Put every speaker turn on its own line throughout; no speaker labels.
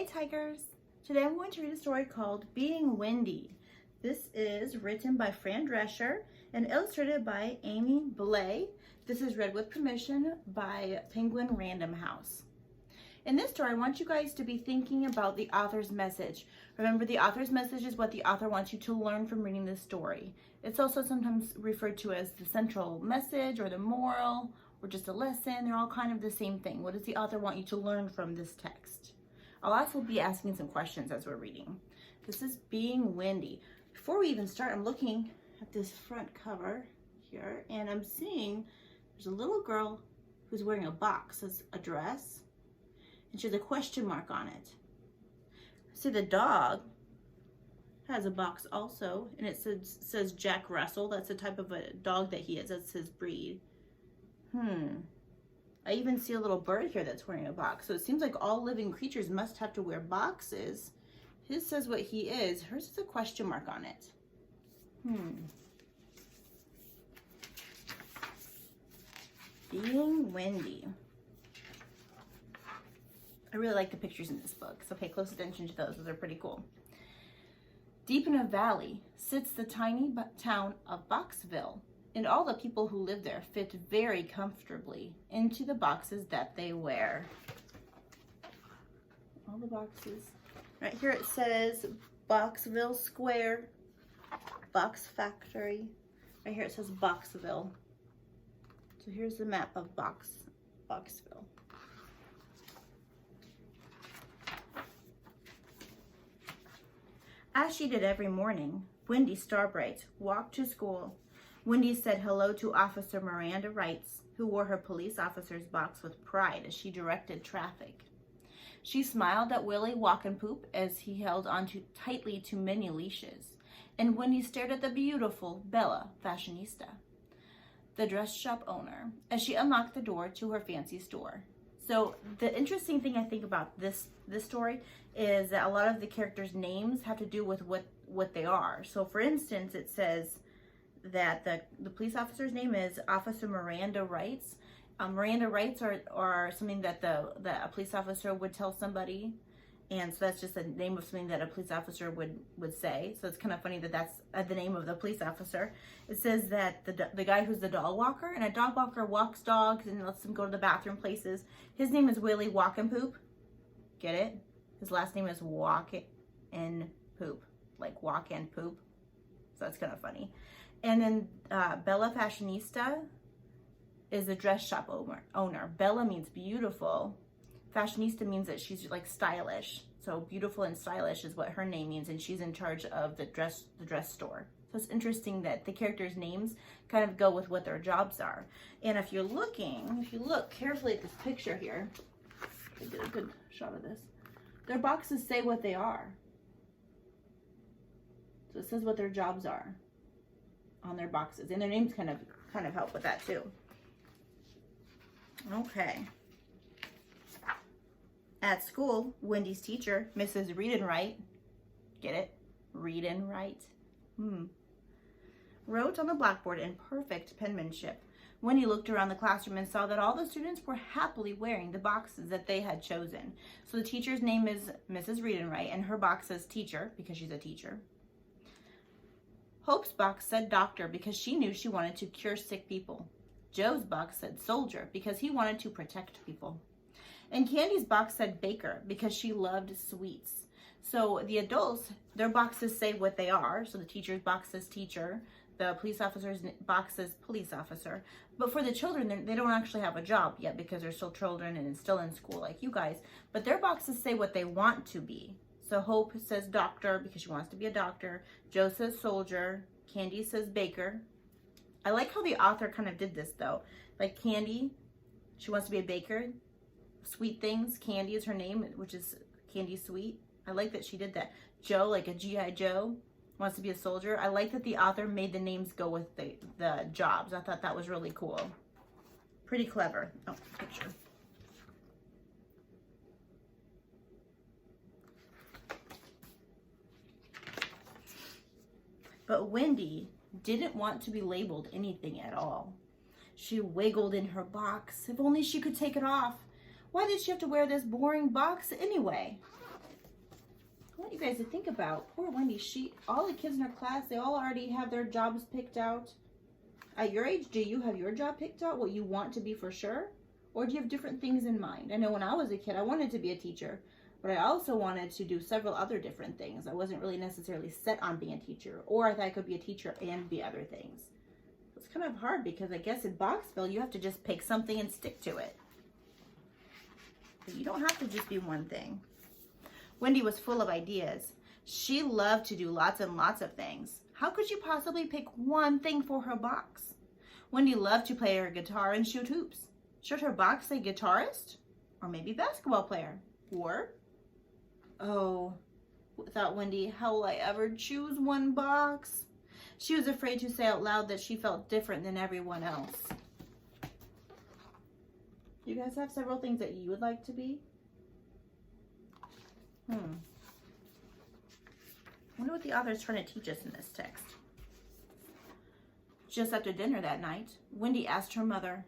Hi Tigers! Today I'm going to read a story called Being Wendy. This is written by Fran Drescher and illustrated by Amy Blay. This is read with permission by Penguin Random House. In this story, I want you guys to be thinking about the author's message. Remember, the author's message is what the author wants you to learn from reading this story. It's also sometimes referred to as the central message or the moral or just a lesson. They're all kind of the same thing. What does the author want you to learn from this text? I'll also be asking some questions as we're reading. This is Being Wendy. Before we even start, I'm looking at this front cover here, and I'm seeing there's a little girl who's wearing a box, as a dress, and she has a question mark on it. See, the dog has a box also, and it says Jack Russell. That's the type of a dog that he is. That's his breed. I even see a little bird here that's wearing a box. So it seems like all living creatures must have to wear boxes. His says what he is. Hers has a question mark on it. Being Wendy. I really like the pictures in this book, so pay close attention to those. Those are pretty cool. Deep in a valley sits the tiny town of Boxville, and all the people who live there fit very comfortably into the boxes that they wear. All the boxes. Right here it says Boxville Square, Box Factory. Right here it says Boxville. So here's the map of Boxville. As she did every morning, Wendy Starbright walked to school. Wendy said hello to Officer Miranda Wrights, who wore her police officer's box with pride as she directed traffic. She smiled at Willie Walk-and-Poop as he held on tightly to many leashes, and Wendy stared at the beautiful Bella Fashionista, the dress shop owner, as she unlocked the door to her fancy store. So the interesting thing I think about this story is that a lot of the characters' names have to do with what they are. So for instance, it says that the police officer's name is Officer Miranda Wrights. Miranda Wrights are something that a police officer would tell somebody, and so that's just the name of something that a police officer would say. So it's kind of funny that that's the name of the police officer. It says that the guy who's the dog walker, and a dog walker walks dogs and lets them go to the bathroom places. His name is Willie Walk-and-Poop. Get it? His last name is Walk-and-Poop, like walk and poop. So that's kind of funny. And then Bella Fashionista is a dress shop owner. Bella means beautiful. Fashionista means that she's like stylish. So beautiful and stylish is what her name means, and she's in charge of the dress store. So it's interesting that the characters' names kind of go with what their jobs are. And if you look carefully at this picture here, I did a good shot of this. Their boxes say what they are. So it says what their jobs are on their boxes, and their names kind of help with that too. Okay. At school, Wendy's teacher, Mrs. Read-and-Write, get it? Read-and-Write, wrote on the blackboard in perfect penmanship. Wendy looked around the classroom and saw that all the students were happily wearing the boxes that they had chosen. So the teacher's name is Mrs. Read-and-Write, and her box says teacher because she's a teacher. Hope's box said doctor because she knew she wanted to cure sick people. Joe's box said soldier because he wanted to protect people. And Candy's box said baker because she loved sweets. So the adults, their boxes say what they are. So the teacher's box says teacher. The police officer's box says police officer. But for the children, they don't actually have a job yet because they're still children and still in school like you guys. But their boxes say what they want to be. So Hope says doctor because she wants to be a doctor. Joe says soldier. Candy says baker. I like how the author kind of did this though. Like Candy, she wants to be a baker. Sweet things, Candy is her name, which is Candy Sweet. I like that she did that. Joe, like a G.I. Joe, wants to be a soldier. I like that the author made the names go with the jobs. I thought that was really cool. Pretty clever. Oh, picture. But Wendy didn't want to be labeled anything at all. She wiggled in her box. If only she could take it off. Why did she have to wear this boring box anyway? I want you guys to think about poor Wendy. All the kids in her class, they all already have their jobs picked out. At your age, do you have your job picked out, what you want to be for sure? Or do you have different things in mind? I know when I was a kid, I wanted to be a teacher, but I also wanted to do several other different things. I wasn't really necessarily set on being a teacher, or I thought I could be a teacher and be other things. It's kind of hard because I guess in Boxville, you have to just pick something and stick to it. But you don't have to just be one thing. Wendy was full of ideas. She loved to do lots and lots of things. How could you possibly pick one thing for her box? Wendy loved to play her guitar and shoot hoops. Should her box say guitarist? Or maybe basketball player? Or, oh, thought Wendy, how will I ever choose one box? She was afraid to say out loud that she felt different than everyone else. You guys have several things that you would like to be? I wonder what the author is trying to teach us in this text. Just after dinner that night, Wendy asked her mother,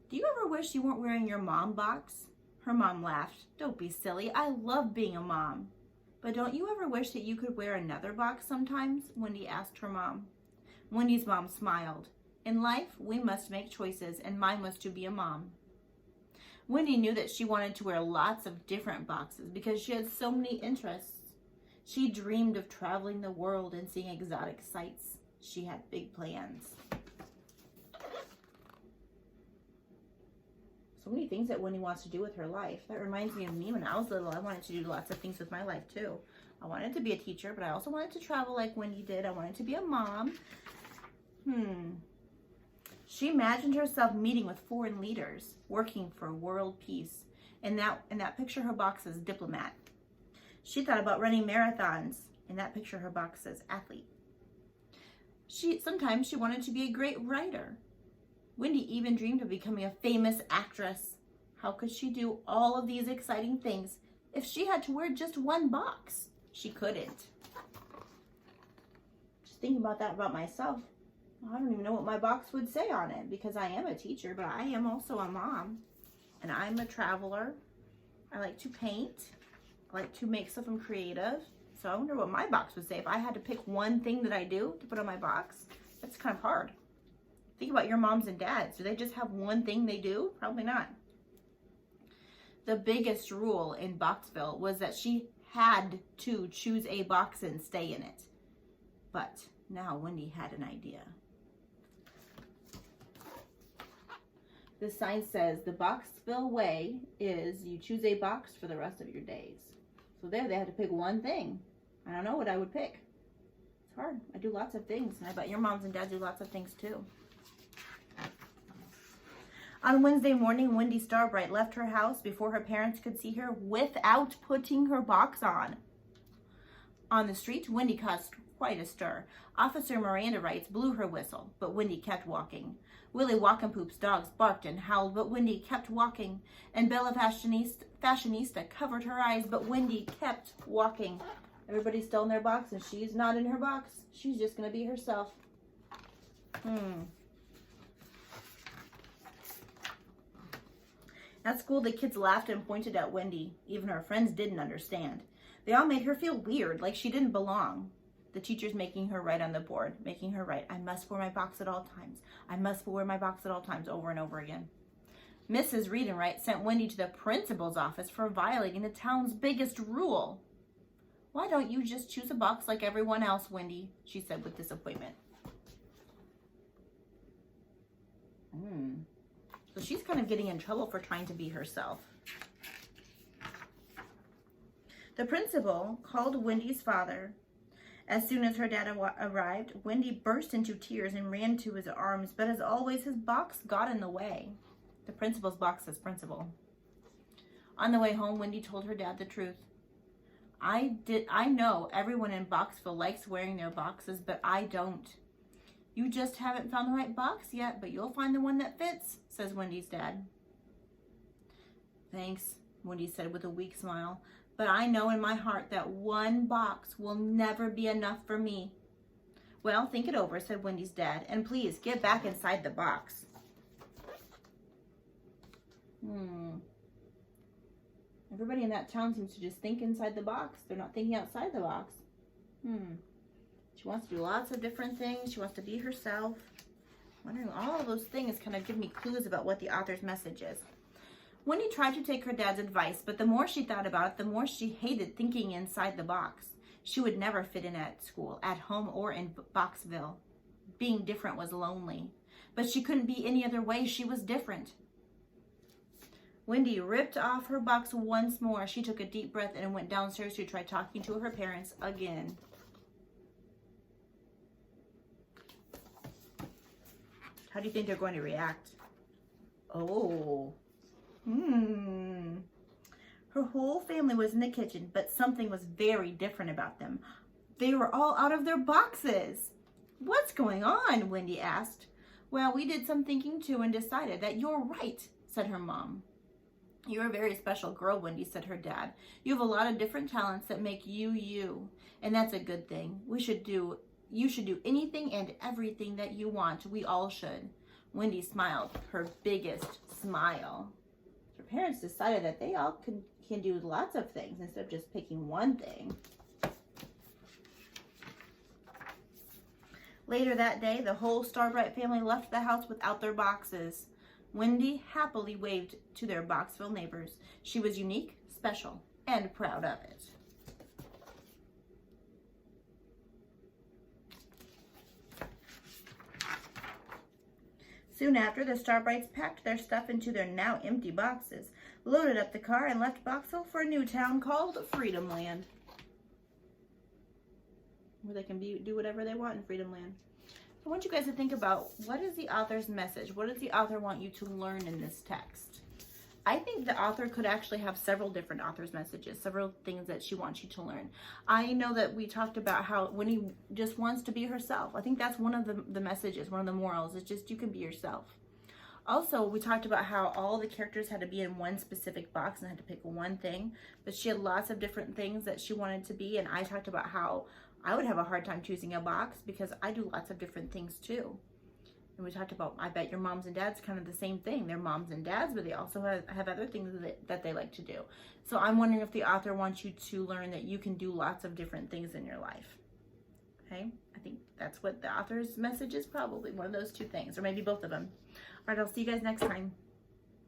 "Do you ever wish you weren't wearing your mom box?" Her mom laughed. "Don't be silly. I love being a mom." "But don't you ever wish that you could wear another box sometimes?" Wendy asked her mom. Wendy's mom smiled. "In life, we must make choices, and mine was to be a mom." Wendy knew that she wanted to wear lots of different boxes because she had so many interests. She dreamed of traveling the world and seeing exotic sights. She had big plans. So many things that Wendy wants to do with her life. That reminds me of me when I was little. I wanted to do lots of things with my life too. I wanted to be a teacher, but I also wanted to travel like Wendy did. I wanted to be a mom. She imagined herself meeting with foreign leaders, working for world peace. In that picture, her box says diplomat. She thought about running marathons. In that picture, her box says athlete. Sometimes she wanted to be a great writer. Wendy even dreamed of becoming a famous actress. How could she do all of these exciting things if she had to wear just one box? She couldn't. Just thinking about that about myself. I don't even know what my box would say on it because I am a teacher, but I am also a mom. And I'm a traveler. I like to paint. I like to make stuff. I'm creative. So I wonder what my box would say if I had to pick one thing that I do to put on my box. That's kind of hard. Think about your moms and dads. Do they just have one thing they do? Probably not. The biggest rule in Boxville was that she had to choose a box and stay in it. But now Wendy had an idea. The sign says the Boxville way is you choose a box for the rest of your days. So there they had to pick one thing. I don't know what I would pick. It's hard. I do lots of things. And I bet your moms and dads do lots of things too. On Wednesday morning, Wendy Starbright left her house before her parents could see her without putting her box on. On the street, Wendy caused quite a stir. Officer Miranda Wrights blew her whistle, but Wendy kept walking. Willie Walkenpoop's dogs barked and howled, but Wendy kept walking. And Bella Fashionista covered her eyes, but Wendy kept walking. Everybody's still in their box, and she's not in her box. She's just going to be herself. At school, the kids laughed and pointed at Wendy. Even her friends didn't understand. They all made her feel weird, like she didn't belong. The teacher's making her write on the board, making her write, "I must wear my box at all times. I must wear my box at all times," over and over again. Mrs. Reed and Wright sent Wendy to the principal's office for violating the town's biggest rule. "Why don't you just choose a box like everyone else, Wendy?" she said with disappointment. So she's kind of getting in trouble for trying to be herself. The principal called Wendy's father. As soon as her dad arrived, Wendy burst into tears and ran to his arms, but as always, his box got in the way. The principal's box says principal. On the way home, Wendy told her dad the truth. I know everyone in Boxville likes wearing their boxes, but I don't. "You just haven't found the right box yet, but you'll find the one that fits," says Wendy's dad. "Thanks," Wendy said with a weak smile. "But I know in my heart that one box will never be enough for me." "Well, think it over," said Wendy's dad, "and please get back inside the box." Everybody in that town seems to just think inside the box. They're not thinking outside the box. She wants to do lots of different things. She wants to be herself. Wondering, all of those things kind of give me clues about what the author's message is. Wendy tried to take her dad's advice, but the more she thought about it, the more she hated thinking inside the box. She would never fit in at school, at home, or in Boxville. Being different was lonely, but she couldn't be any other way. She was different. Wendy ripped off her box once more. She took a deep breath and went downstairs to try talking to her parents again. How do you think they're going to react? Oh. Her whole family was in the kitchen, but something was very different about them. They were all out of their boxes. What's going on? Wendy asked. Well, we did some thinking too and decided that you're right, said her mom. You're a very special girl, Wendy, said her dad. You have a lot of different talents that make you you, and that's a good thing. You should do anything and everything that you want. We all should. Wendy smiled, her biggest smile. Her parents decided that they all can do lots of things instead of just picking one thing. Later that day, the whole Starbright family left the house without their boxes. Wendy happily waved to their Boxville neighbors. She was unique, special, and proud of it. Soon after, the Starbrights packed their stuff into their now empty boxes, loaded up the car, and left Boxville for a new town called Freedom Land, where they can do whatever they want in Freedom Land. I want you guys to think about, what is the author's message? What does the author want you to learn in this text? I think the author could actually have several different author's messages, several things that she wants you to learn. I know that we talked about how Winnie just wants to be herself. I think that's one of the messages, one of the morals, is just you can be yourself. Also, we talked about how all the characters had to be in one specific box and had to pick one thing, but she had lots of different things that she wanted to be, and I talked about how I would have a hard time choosing a box because I do lots of different things too. And we talked about, I bet your moms and dads kind of the same thing. They're moms and dads, but they also have other things that they like to do. So I'm wondering if the author wants you to learn that you can do lots of different things in your life. Okay? I think that's what the author's message is, probably one of those two things, or maybe both of them. All right, I'll see you guys next time.